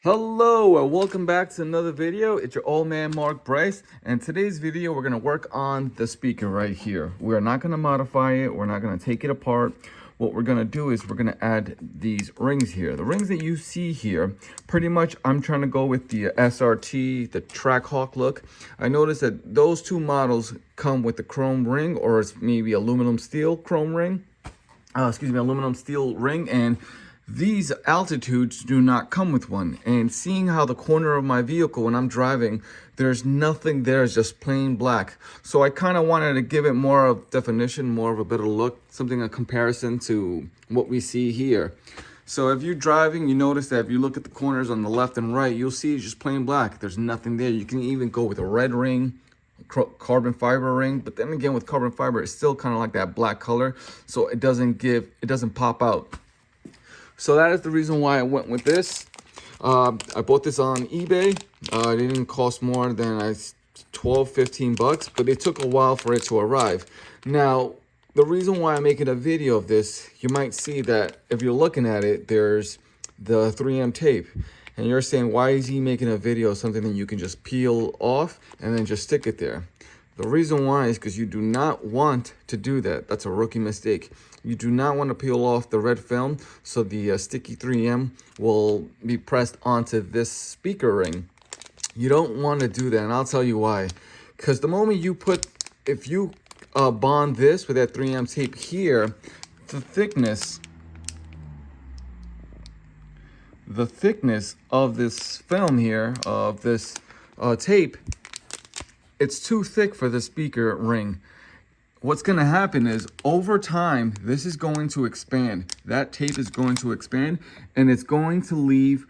Hello and welcome back to another video. It's your old man Mark Bryce, and today's video we're going to work on the speaker right here. We're not going to modify it. We're not going to take it apart. What we're going to do is we're going to add these rings here. The rings that you see here, pretty much I'm trying to go with the SRT, the Trackhawk look. I noticed that those two models come with the chrome ring, or it's maybe aluminum steel chrome ring. Aluminum steel ring, and these altitudes do not come with one. And seeing how the corner of my vehicle when I'm driving, there's nothing there, it's just plain black. So I kind of wanted to give it more of definition, more of a better look, something a comparison to what we see here. So if you're driving, you notice that if you look at the corners on the left and right, you'll see it's just plain black. There's nothing there. You can even go with a red ring, carbon fiber ring, but then again with carbon fiber it's still kind of like that black color, so it doesn't pop out. So that is the reason why I went with this. I bought this on eBay. It didn't cost more than $12-15, but it took a while for it to arrive. Now the reason why I'm making a video of this, you might see that if you're looking at it, there's the 3M tape. And you're saying, why is he making a video of something that you can just peel off and then just stick it there? The reason why is because you do not want to do that. That's a rookie mistake. You do not want to peel off the red film so the sticky 3M will be pressed onto this speaker ring. You don't want to do that, and I'll tell you why. Because the moment you if you bond this with that 3M tape here, the thickness of this film here, of this tape, it's too thick for the speaker ring. What's going to happen is over time, this is going to expand. That tape is going to expand and it's going to leave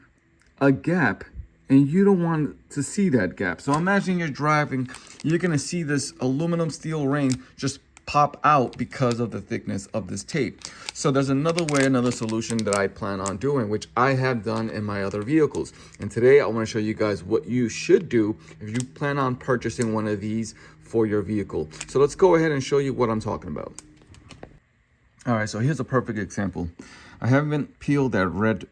a gap, and you don't want to see that gap. So imagine you're driving, you're going to see this aluminum steel ring just pop out because of the thickness of this tape. So there's another solution that I plan on doing, which I have done in my other vehicles. And today I want to show you guys what you should do if you plan on purchasing one of these for your vehicle. So let's go ahead and show you what I'm talking about. All right, so here's a perfect example. I haven't peeled that red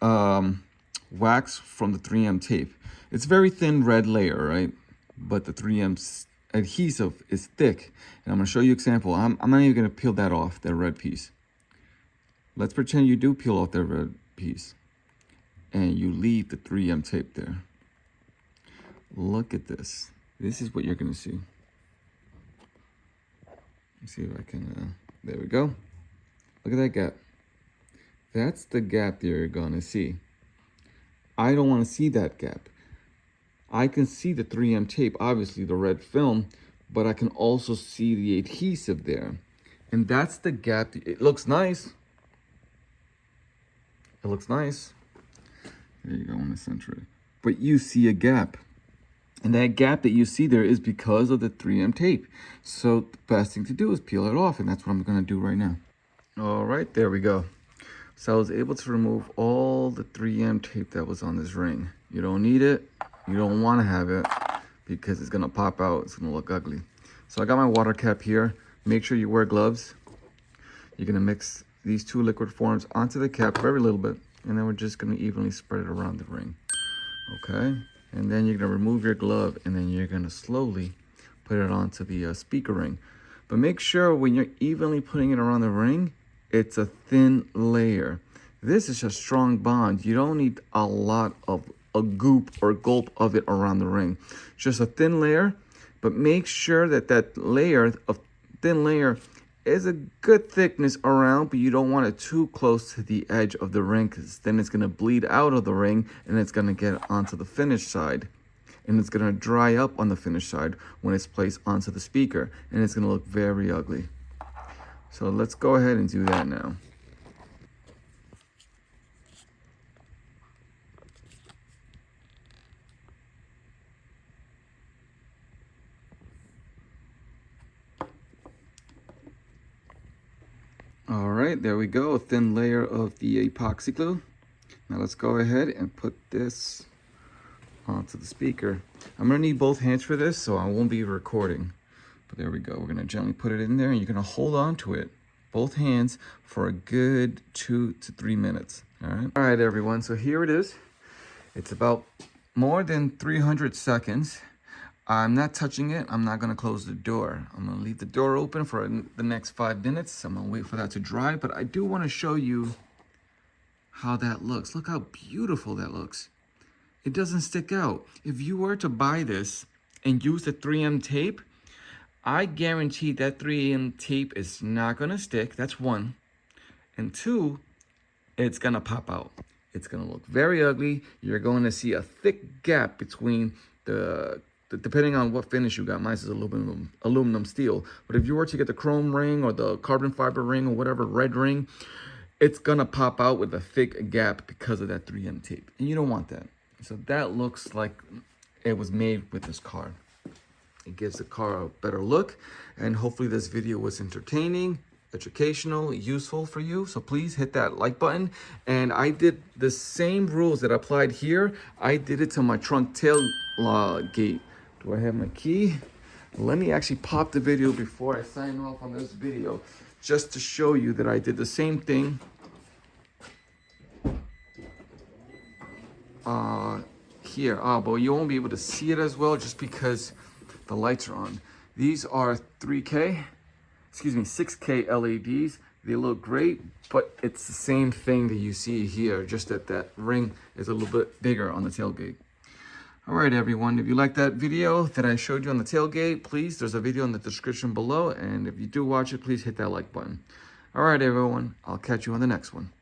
wax from the 3M tape. It's very thin red layer, right? But the 3M adhesive is thick, and I'm going to show you an example. I'm not even going to peel that off, that red piece. Let's pretend you do peel off that red piece and you leave the 3M tape there. Look at this. This is what you're going to see. Let's see if I can, there we go. Look at that gap. That's the gap that you're going to see. I don't want to see that gap. I can see the 3M tape, obviously the red film, but I can also see the adhesive there. And that's the gap. It looks nice. It looks nice. There you go, in the center. But you see a gap. And that gap that you see there is because of the 3M tape. So the best thing to do is peel it off, and that's what I'm going to do right now. All right, there we go. So I was able to remove all the 3M tape that was on this ring. You don't need it. You don't want to have it because it's going to pop out. It's going to look ugly. So I got my water cap here. Make sure you wear gloves. You're going to mix these two liquid forms onto the cap, very little bit, and then we're just going to evenly spread it around the ring. Okay? And then you're going to remove your glove, and then you're going to slowly put it onto the speaker ring. But make sure when you're evenly putting it around the ring, it's a thin layer. This is a strong bond. You don't need a lot of a goop or gulp of it around the ring. Just a thin layer, but make sure that that thin layer is a good thickness around, but you don't want it too close to the edge of the ring, because then it's going to bleed out of the ring and it's going to get onto the finished side, and it's going to dry up on the finished side when it's placed onto the speaker, and it's going to look very ugly. So let's go ahead and do that now. All right, there we go, a thin layer of the epoxy glue. Now let's go ahead and put this onto the speaker. I'm gonna need both hands for this, so I won't be recording. But there we go, we're gonna gently put it in there, and you're gonna hold on to it, both hands, for a good 2 to 3 minutes. All right, everyone. So here it is. It's about more than 300 seconds. I'm not touching it. I'm not going to close the door. I'm going to leave the door open for the next 5 minutes. I'm going to wait for that to dry. But I do want to show you how that looks. Look how beautiful that looks. It doesn't stick out. If you were to buy this and use the 3M tape, I guarantee that 3M tape is not going to stick. That's one. And two, it's going to pop out. It's going to look very ugly. You're going to see a thick gap between depending on what finish you got. Mine is aluminum steel. But if you were to get the chrome ring or the carbon fiber ring or whatever, red ring, it's going to pop out with a thick gap because of that 3M tape. And you don't want that. So that looks like it was made with this car. It gives the car a better look. And hopefully this video was entertaining, educational, useful for you. So please hit that like button. And I did the same rules that applied here. I did it to my trunk tail gate. Do I have my key? Let me actually pop the video before I sign off on this video, just to show you that I did the same thing. Here, but you won't be able to see it as well just because the lights are on. These are 6K LEDs. They look great, but it's the same thing that you see here, just that ring is a little bit bigger on the tailgate. All right, everyone, if you like that video that I showed you on the tailgate, please, there's a video in the description below. And if you do watch it, please hit that like button. All right, everyone, I'll catch you on the next one.